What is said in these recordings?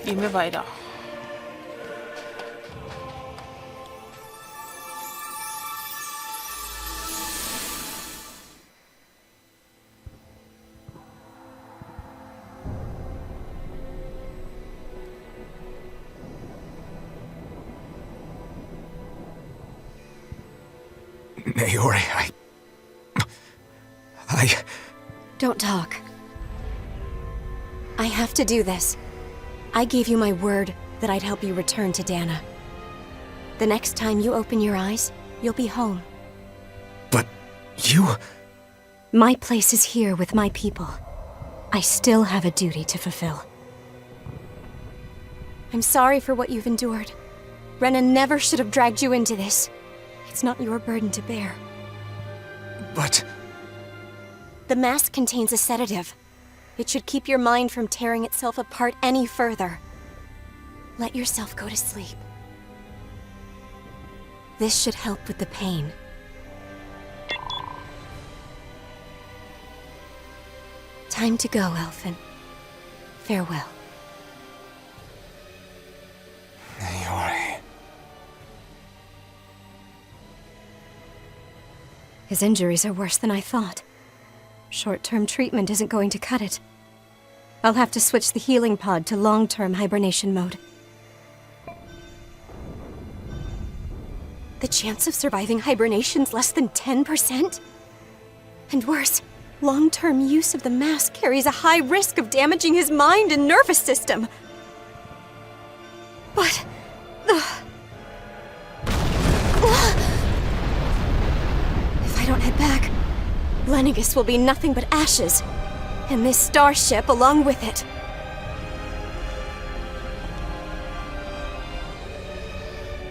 Gehen wir weiter. Naori, I... Don't talk. I have to do this. I gave you my word that I'd help you return to Dana. The next time you open your eyes, you'll be home. But you... My place is here with my people. I still have a duty to fulfill. I'm sorry for what you've endured. Renan never should have dragged you into this. It's not your burden to bear. But... The mask contains a sedative. It should keep your mind from tearing itself apart any further. Let yourself go to sleep. This should help with the pain. Time to go, Elfin. Farewell. Naori... His injuries are worse than I thought. Short-term treatment isn't going to cut it. I'll have to switch the healing pod to long-term hibernation mode. The chance of surviving hibernation's less than 10%? And worse, long-term use of the mask carries a high risk of damaging his mind and nervous system. But... If I don't head back, Lennigus will be nothing but ashes, and this starship along with it.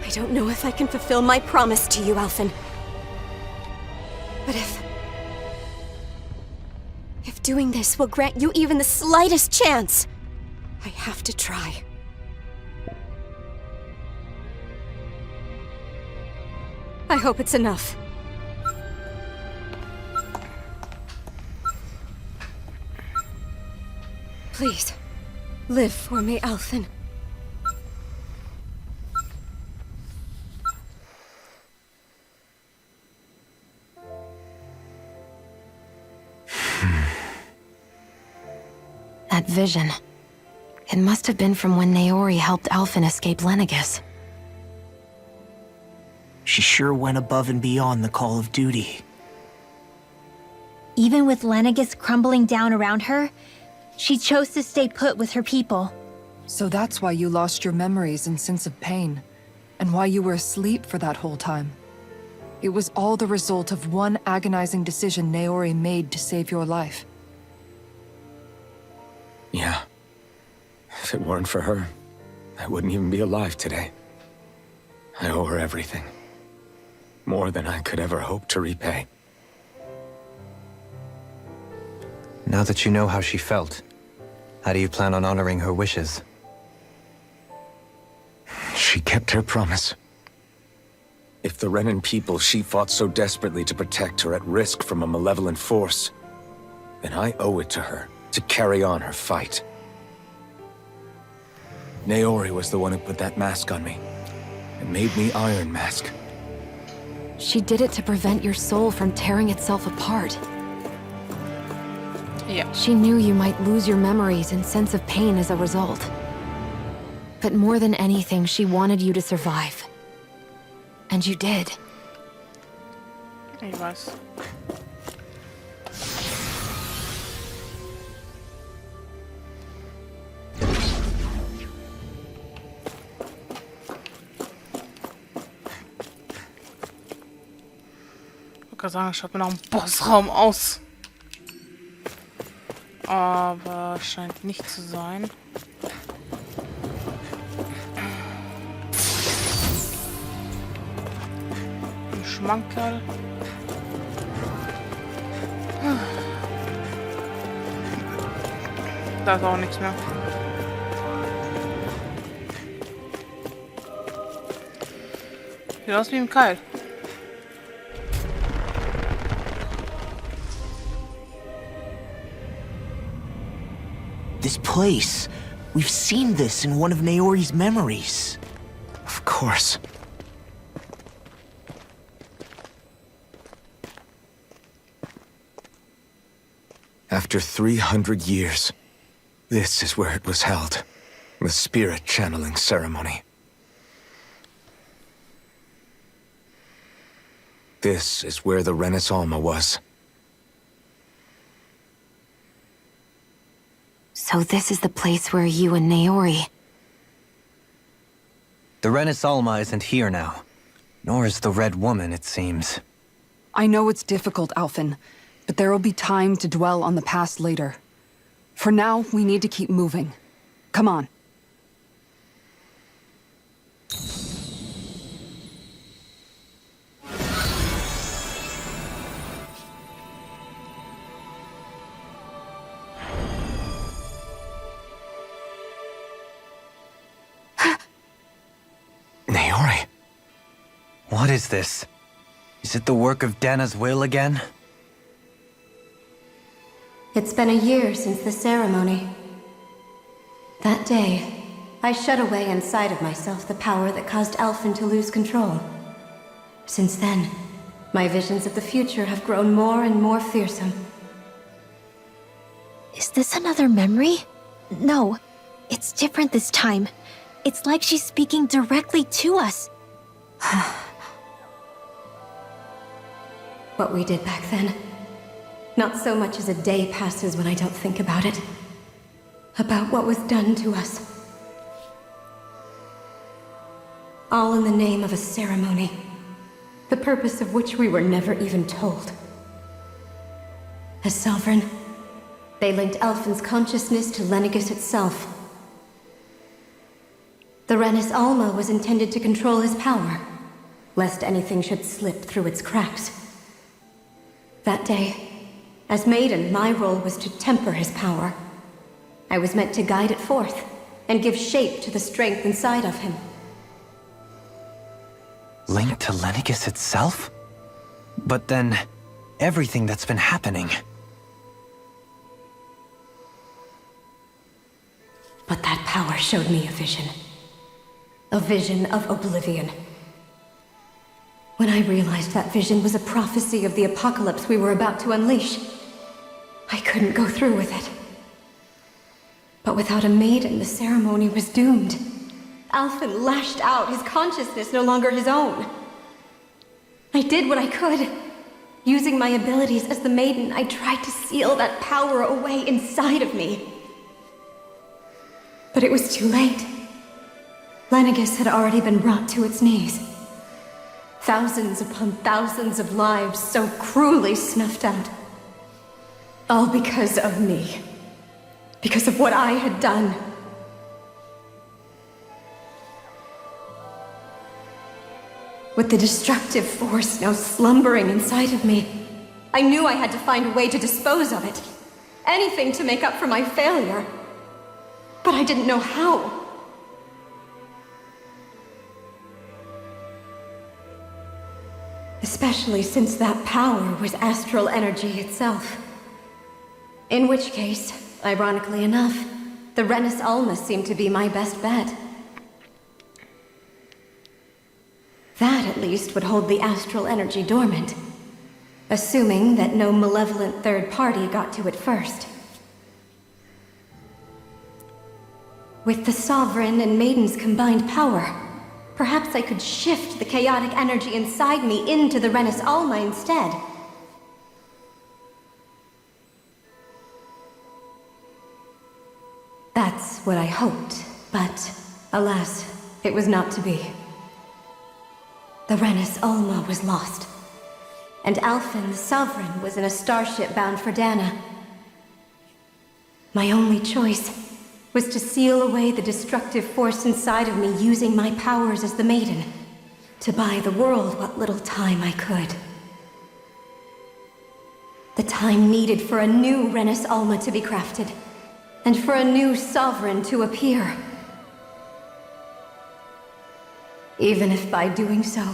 I don't know if I can fulfill my promise to you, Alphen. But if doing this will grant you even the slightest chance, I have to try. I hope it's enough. Please, live for me, Alphen. That vision. It must have been from when Naori helped Alphen escape Lennigus. She sure went above and beyond the call of duty. Even with Lennigus crumbling down around her, she chose to stay put with her people. So that's why you lost your memories and sense of pain, and why you were asleep for that whole time. It was all the result of one agonizing decision Naori made to save your life. Yeah. If it weren't for her, I wouldn't even be alive today. I owe her everything. More than I could ever hope to repay. Now that you know how she felt, how do you plan on honoring her wishes? She kept her promise. If the Renan people she fought so desperately to protect are at risk from a malevolent force, then I owe it to her to carry on her fight. Naori was the one who put that mask on me, and made me Iron Mask. She did it to prevent your soul from tearing itself apart. Yeah. She knew you might lose your memories and sense of pain as a result. But more than anything, she wanted you to survive. And you did. Ich weiß. Ich kann sagen, schaut mir nach einem Bossraum aus. Aber scheint nicht zu sein. Ein Schmankerl. Da ist auch nichts mehr. Sieht aus wie ein Keil. This place, We've seen this in one of Naori's memories. Of course. After 300 years, this is where it was held. The spirit channeling ceremony. This is where the Renis Alma was. So this is the place where you and Naori... The Renis Alma isn't here now. Nor is the Red Woman, it seems. I know it's difficult, Alphen, but there will be time to dwell on the past later. For now, we need to keep moving. Come on. Naori. What is this? Is it the work of Dana's will again? It's been a year since the ceremony. That day, I shut away inside of myself the power that caused Alphen to lose control. Since then, my visions of the future have grown more and more fearsome. Is this another memory? No, it's different this time. It's like she's speaking directly to us. What we did back then. Not so much as a day passes when I don't think about it. About what was done to us. All in the name of a ceremony. The purpose of which we were never even told. As Sovereign, they linked Alphen's consciousness to Lenegis itself. The Renis Alma was intended to control his power, lest anything should slip through its cracks. That day, as Maiden, my role was to temper his power. I was meant to guide it forth, and give shape to the strength inside of him. Linked to Lenegis itself? But then, everything that's been happening... But that power showed me a vision. A vision of oblivion. When I realized that vision was a prophecy of the apocalypse we were about to unleash, I couldn't go through with it. But without a maiden, the ceremony was doomed. Alphen lashed out, his consciousness no longer his own. I did what I could. Using my abilities as the maiden, I tried to seal that power away inside of me. But it was too late. Lenegis had already been brought to its knees. Thousands upon thousands of lives so cruelly snuffed out. All because of me. Because of what I had done. With the destructive force now slumbering inside of me, I knew I had to find a way to dispose of it. Anything to make up for my failure. But I didn't know how. Especially since that power was astral energy itself. In which case, ironically enough, the Renis Alma seemed to be my best bet. That, at least, would hold the astral energy dormant. Assuming that no malevolent third party got to it first. With the Sovereign and Maiden's combined power, perhaps I could shift the chaotic energy inside me into the Renis Alma instead. That's what I hoped, but alas, it was not to be. The Renis Alma was lost, and Alphen, the Sovereign, was in a starship bound for Dana. My only choice was to seal away the destructive force inside of me using my powers as the Maiden, to buy the world what little time I could. The time needed for a new Renis Alma to be crafted, and for a new Sovereign to appear. Even if by doing so,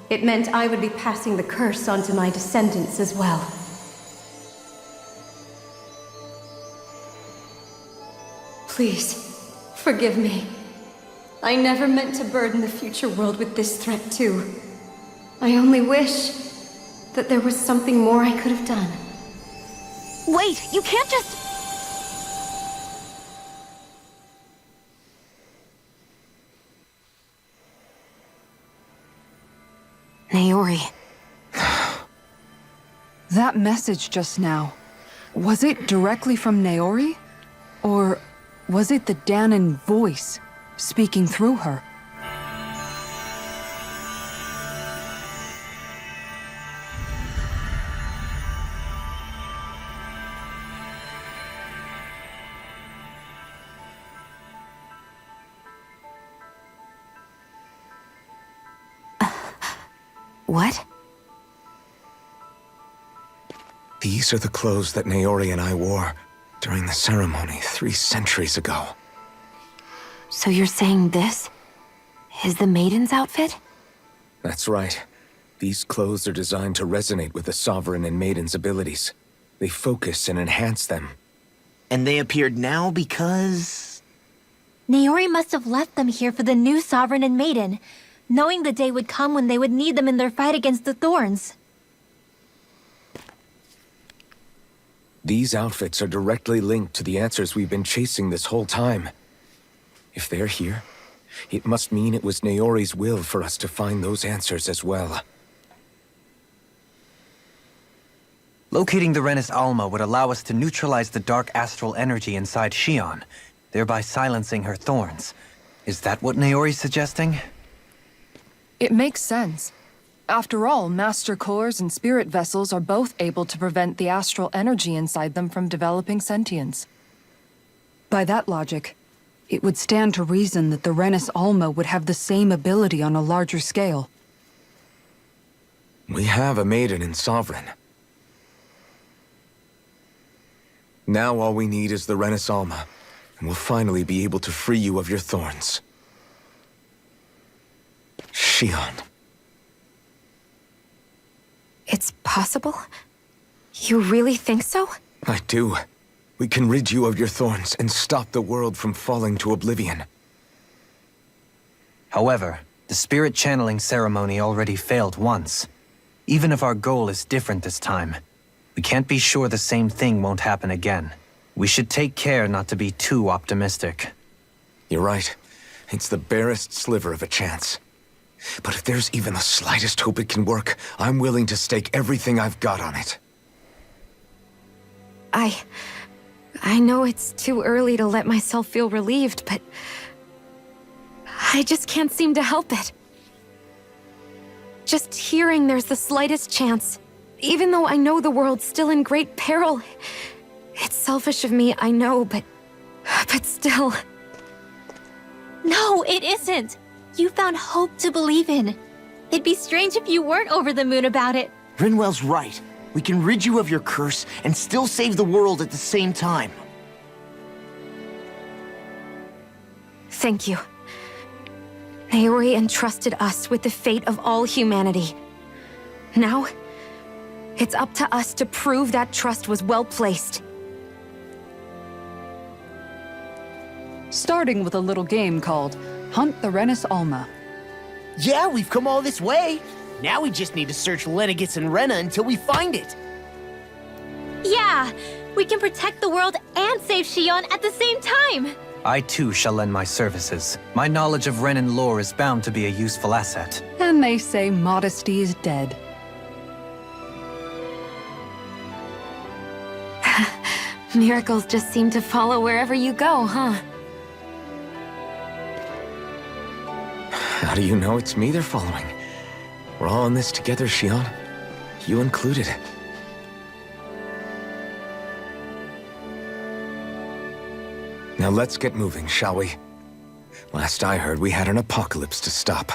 it meant I would be passing the curse on to my descendants as well. Please, Forgive me. I never meant to burden the future world with this threat too. I only wish that there was something more I could have done. Wait, you can't just... Naori. That message just now, was it directly from Naori? Or was it the Danon voice speaking through her? What? These are the clothes that Naori and I wore during the ceremony 3 centuries ago. So you're saying this is the maiden's outfit? That's right. These clothes are designed to resonate with the Sovereign and Maiden's abilities. They focus and enhance them. And they appeared now because... Naori must have left them here for the new Sovereign and Maiden, knowing the day would come when they would need them in their fight against the Thorns. These outfits are directly linked to the answers we've been chasing this whole time. If they're here, it must mean it was Naori's will for us to find those answers as well. Locating the Renis Alma would allow us to neutralize the dark astral energy inside Xion, thereby silencing her thorns. Is that what Naori's suggesting? It makes sense. After all, Master Cores and Spirit Vessels are both able to prevent the astral energy inside them from developing sentience. By that logic, it would stand to reason that the Renis Alma would have the same ability on a larger scale. We have a Maiden and Sovereign. Now all we need is the Renis Alma, and we'll finally be able to free you of your thorns. Xion. It's possible? You really think so? I do. We can rid you of your thorns and stop the world from falling to oblivion. However, the spirit channeling ceremony already failed once. Even if our goal is different this time, we can't be sure the same thing won't happen again. We should take care not to be too optimistic. You're right. It's the barest sliver of a chance. But if there's even the slightest hope it can work, I'm willing to stake everything I've got on it. I know it's too early to let myself feel relieved, but I just can't seem to help it. Just hearing there's the slightest chance, even though I know the world's still in great peril. It's selfish of me, I know, but still. No, it isn't! You found hope to believe in. It'd be strange if you weren't over the moon about it. Rinwell's right. We can rid you of your curse and still save the world at the same time. Thank you. Naori entrusted us with the fate of all humanity. Now, it's up to us to prove that trust was well placed. Starting with a little game called Hunt the Renis Alma. Yeah, we've come all this way. Now we just need to search Lenegis and Rena until we find it. Yeah! We can protect the world and save Xion at the same time! I too shall lend my services. My knowledge of Renan lore is bound to be a useful asset. And they say modesty is dead. Miracles just seem to follow wherever you go, huh? How do you know it's me they're following? We're all in this together, Xion. You included. Now let's get moving, shall we? Last I heard, we had an apocalypse to stop.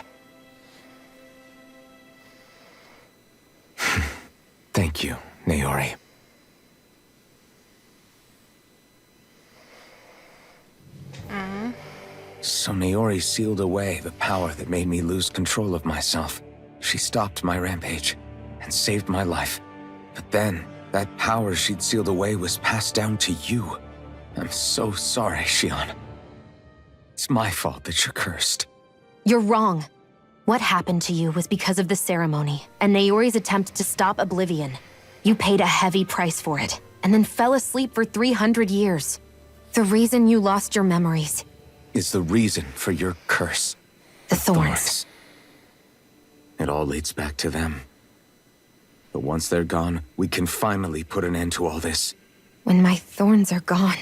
Thank you, Naori. So Naori sealed away the power that made me lose control of myself. She stopped my rampage and saved my life. But then, that power she'd sealed away was passed down to you. I'm so sorry, Xion. It's my fault that you're cursed. You're wrong. What happened to you was because of the ceremony and Naori's attempt to stop oblivion. You paid a heavy price for it, and then fell asleep for 300 years. The reason you lost your memories. Is the reason for your curse. The thorns. It all leads back to them. But once they're gone, we can finally put an end to all this. When my thorns are gone,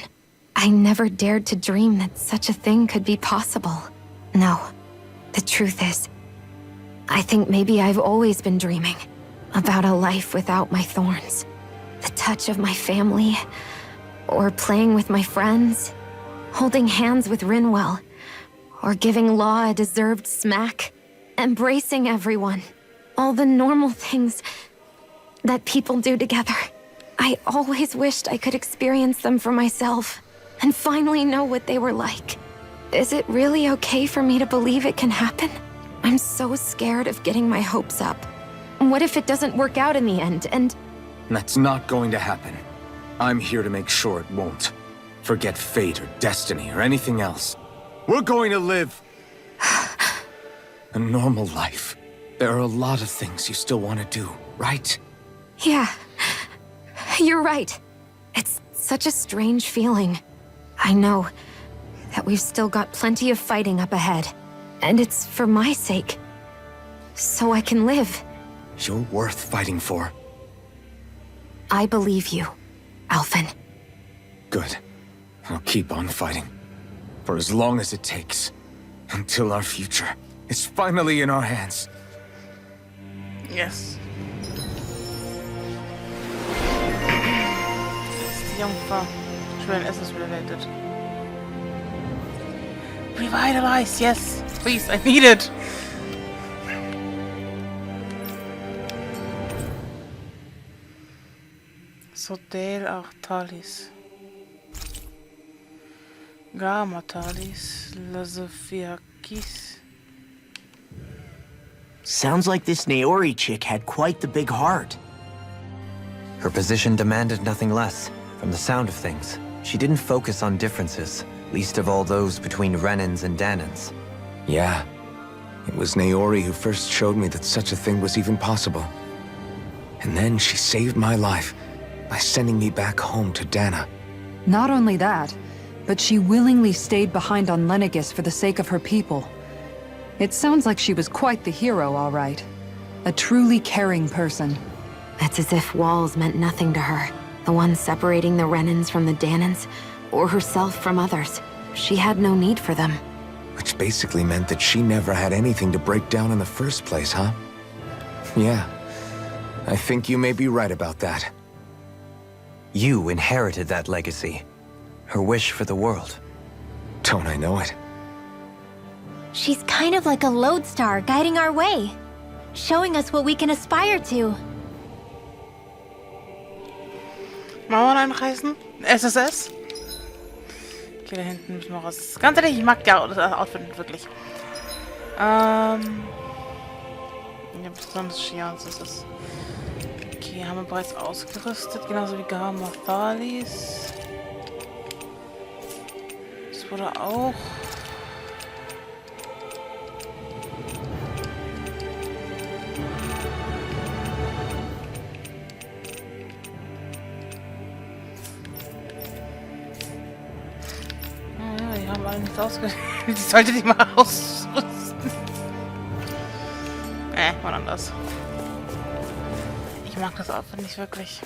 I never dared to dream that such a thing could be possible. No, the truth is, I think maybe I've always been dreaming about a life without my thorns. The touch of my family, or playing with my friends, holding hands with Rinwell, or giving Law a deserved smack, embracing everyone. All the normal things that people do together. I always wished I could experience them for myself, and finally know what they were like. Is it really okay for me to believe it can happen? I'm so scared of getting my hopes up. What if it doesn't work out in the end, and... That's not going to happen. I'm here to make sure it won't. Forget fate or destiny or anything else. We're going to live a normal life. There are a lot of things you still want to do, right? Yeah, you're right. It's such a strange feeling. I know that we've still got plenty of fighting up ahead, and it's for my sake, so I can live. You're worth fighting for. I believe you, Alphen. Good. I'll keep on fighting. For as long as it takes. Until our future is finally in our hands. Yes. Die Jungfrau. Schön, es ist related. Revitalize, yes! Please, I need it! Sodel Artalis. Gamma Talis. Lazofiakis. Sounds like this Naori chick had quite the big heart. Her position demanded nothing less. From the sound of things, she didn't focus on differences, least of all those between Renans and Danans. Yeah. It was Naori who first showed me that such a thing was even possible. And then she saved my life by sending me back home to Dana. Not only that, but she willingly stayed behind on Lenegis for the sake of her people. It sounds like she was quite the hero, all right. A truly caring person. It's as if walls meant nothing to her. The ones separating the Renans from the Danans, or herself from others. She had no need for them. Which basically meant that she never had anything to break down in the first place, huh? Yeah. I think you may be right about that. You inherited that legacy. Her wish for the world. Don't I know it? She's kind of like a lodestar guiding our way, showing us what we can aspire to. Mauern einreißen? SSS? Okay, da hinten müssen wir raus. Ganz ehrlich, ich mag das Outfit wirklich. Ja, besonders Shians ist es. Okay, haben wir bereits ausgerüstet, genauso wie Gamma Thalis. Das wurde auch. Ja, die haben alle nichts ausgerüstet. Ich sollte die mal ausrüsten. Mal anders. Ich mag das Outfit nicht wirklich.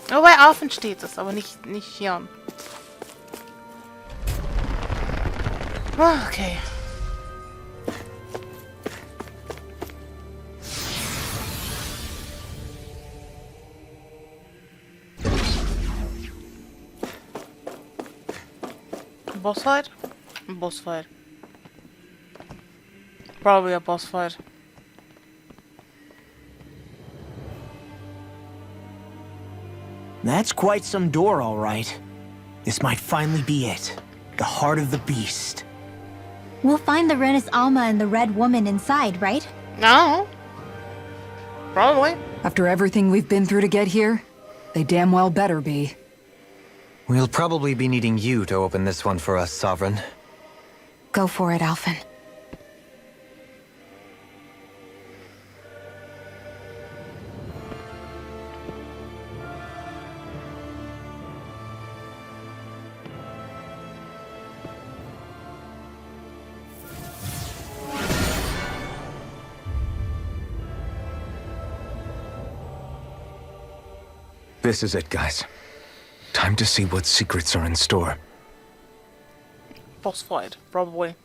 Nur bei Affen steht es, aber nicht hier. Okay. Boss fight? Boss fight. Probably a boss fight. That's quite some door, all right. This might finally be it. The heart of the beast. We'll find the Renis Alma and the Red Woman inside, right? No. Probably. After everything we've been through to get here, they damn well better be. We'll probably be needing you to open this one for us, Sovereign. Go for it, Alphen. This is it, guys. Time to see what secrets are in store. Boss fight, probably.